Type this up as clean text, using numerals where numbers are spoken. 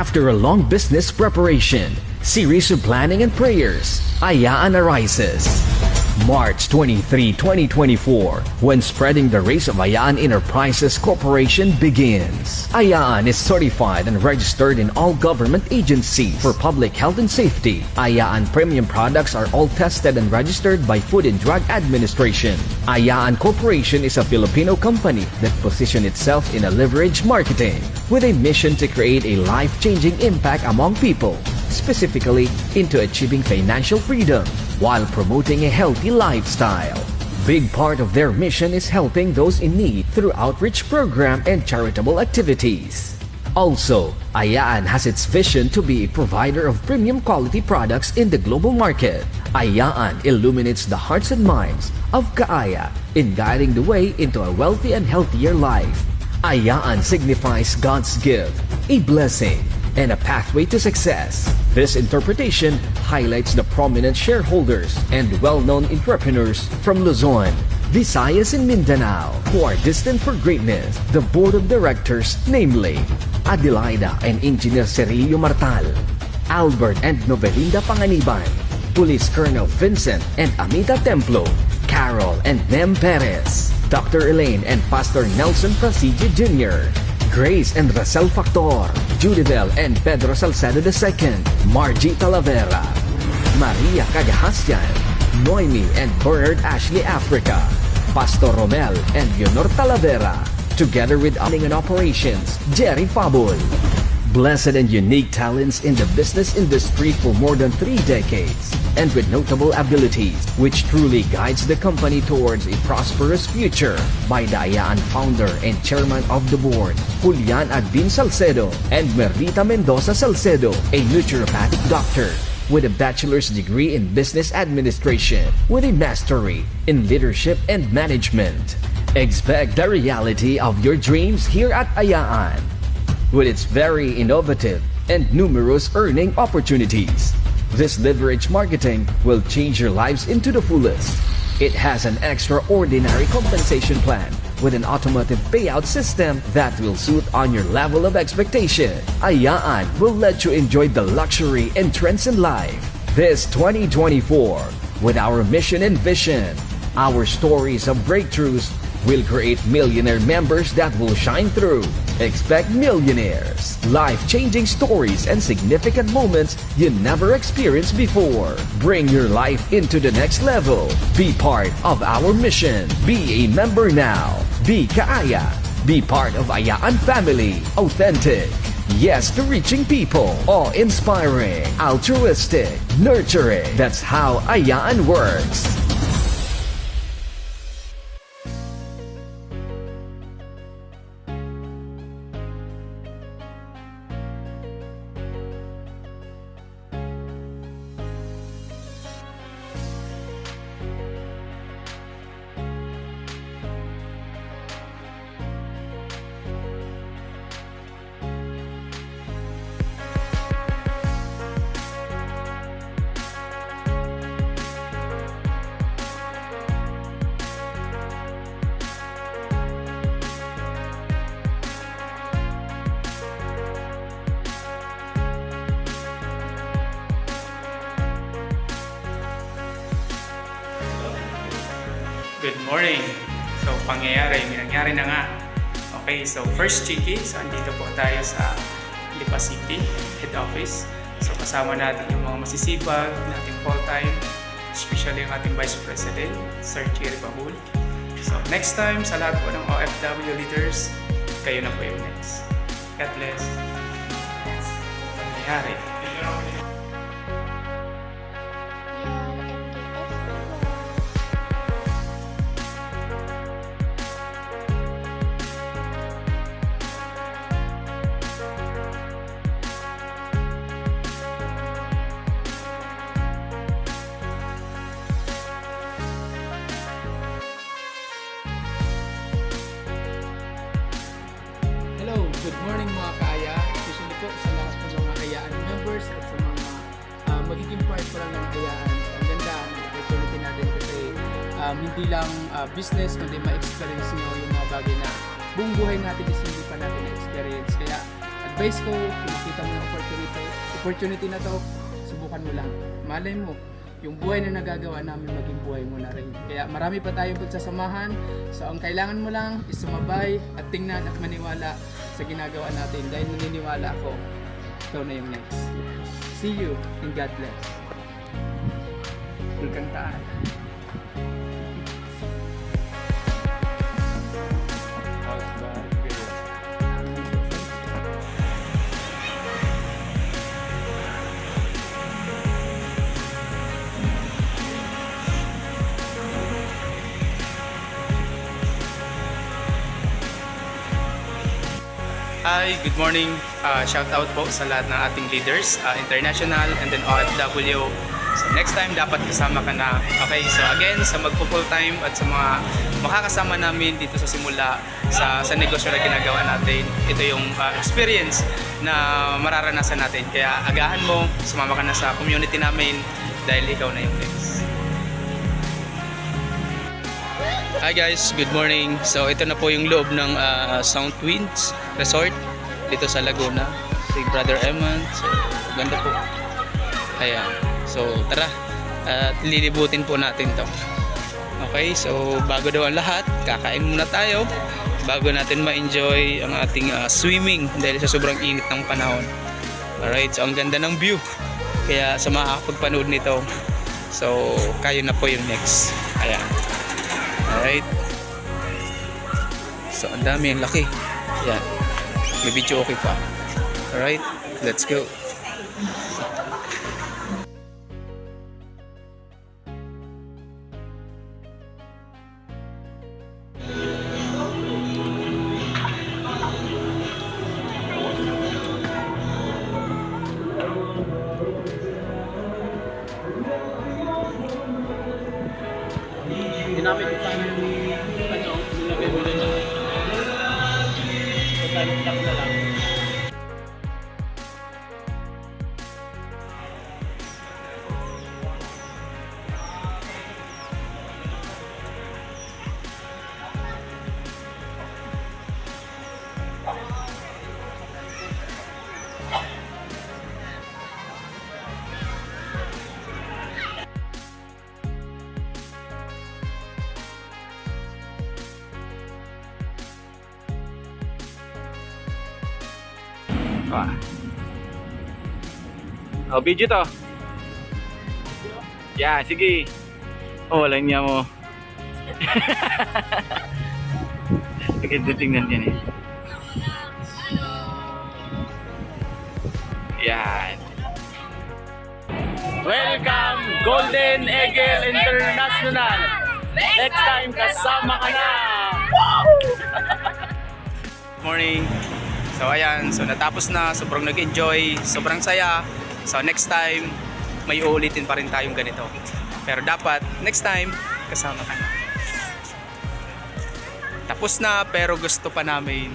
After a long business preparation, series of planning and prayers, Ayaan arises. March 23, 2024, when spreading the race of Ayaan Enterprises Corporation begins. Ayaan is certified and registered in all government agencies for public health and safety. Ayaan premium products are all tested and registered by Food and Drug Administration. Ayaan Corporation is a Filipino company that positions itself in a leverage marketing with a mission to create a life-changing impact among people, specifically into achieving financial freedom while promoting a healthy lifestyle. Big part of their mission is helping those in need through outreach program and charitable activities. Also, Ayaan has its vision to be a provider of premium quality products in the global market. Ayaan illuminates the hearts and minds of Kaaya in guiding the way into a wealthy and healthier life. Ayaan signifies God's gift, a blessing, and a pathway to success. This interpretation highlights the prominent shareholders and well-known entrepreneurs from Luzon, Visayas, and Mindanao who are destined for greatness. The board of directors, namely Adelaida and Engineer Cerillo Martal, Albert and Novelinda Panganiban, Police Colonel Vincent and Amita Templo, Carol and Nem Perez, Dr. Elaine and Pastor Nelson Prasidio Jr., Grace and Racel Factor, Judibel and Pedro Salcedo II, Margie Talavera, Maria Cagahastian, Noemi and Bernard Ashley Africa, Pastor Romel and Leonor Talavera, together with owning and operations, Jerry Fabul. Blessed and unique talents in the business industry for more than 3 decades, and with notable abilities, which truly guides the company towards a prosperous future, by the Ayaan founder and chairman of the board, Julian Advin Salcedo, and Merlita Mendoza Salcedo, a naturopathic doctor with a bachelor's degree in business administration with a mastery in leadership and management. Expect the reality of your dreams here at Ayaan, with its very innovative and numerous earning opportunities. This leverage marketing will change your lives into the fullest. It has an extraordinary compensation plan with an automatic payout system that will suit on your level of expectation. Ayaan will let you enjoy the luxury and trends in life this 2024 with our mission and vision. Our stories of breakthroughs will create millionaire members that will shine through. Expect millionaires, life-changing stories, and significant moments you never experienced before. Bring your life into the next level. Be part of our mission. Be a member now. Be Kaaya. Be part of Ayaan family. Authentic. Yes to reaching people. Awe-inspiring. Altruistic. Nurturing. That's how Ayaan works. Good morning! So, pangyayari, may nangyari na nga. Okay, so first Chiki, so andito po tayo sa Lipa City, head office. So, kasama natin yung mga masisipag, nating full-time, especially ang ating Vice President, Sir Jerry Fabul. So, next time, sa lahat po ng OFW leaders, kayo na po yung next. God bless! Pangyayari. Good morning mga kaaya, especially po sa lahat po ng mga Ayaan members at sa mga magiging part po lang ng Ayaan. Ang ganda ng opportunity natin kasi hindi lang business kundi ma-experience nyo yung mga bagay na buong buhay natin is hindi pa natin na-experience. Kaya advice ko, kung nakita mo ng opportunity na to, subukan mo lang. Malay mo, yung buhay na nagagawa namin maging buhay mo na rin. Kaya marami pa tayong pagsasamahan. So ang kailangan mo lang is sumabay at tingnan at maniwala sa ginagawa natin. Dahil naniniwala ako, ikaw na yung next. See you and God bless. Kulkantaan. Hi, good morning. Shout out po sa lahat ng ating leaders, international and then OFW. So next time dapat kasama ka na. Okay, so again sa magpo-full time at sa mga makakasama namin dito sa simula sa negosyo na ginagawa natin. Ito yung experience na mararanasan natin. Kaya agahan mo, sumama ka na sa community namin dahil ikaw na yung next. Hi guys, good morning. So ito na po yung loob ng Sound Winds Resort dito sa Laguna. Si Brother Eman. So ganda po. Ayan. So tara, at lilibutin po natin to. Okay, so bago daw ang lahat, kakain muna tayo bago natin ma-enjoy ang ating swimming dahil sa sobrang init ng panahon. Alright, so ang ganda ng view. Kaya sa makakapagpanood nito, so kayo na po yung next. Ayan. Alright. So, ang dami, ang laki. Yan. May video okay pa. Alright. Let's go. Ginamit ko sana yung nilagay mo na dyan. Pagkalit na lang. Oh, video to. Yeah, sige. Oh, walang niya mo. Maganda tingnan yan eh. Yan. Welcome, Golden Eagle International. Next time, kasama ka na. Morning. So ayan, so natapos na, sobrang nag-enjoy, sobrang saya. So next time, may uulitin pa rin tayong ganito. Pero dapat, next time, kasama ka na. Tapos na, pero gusto pa namin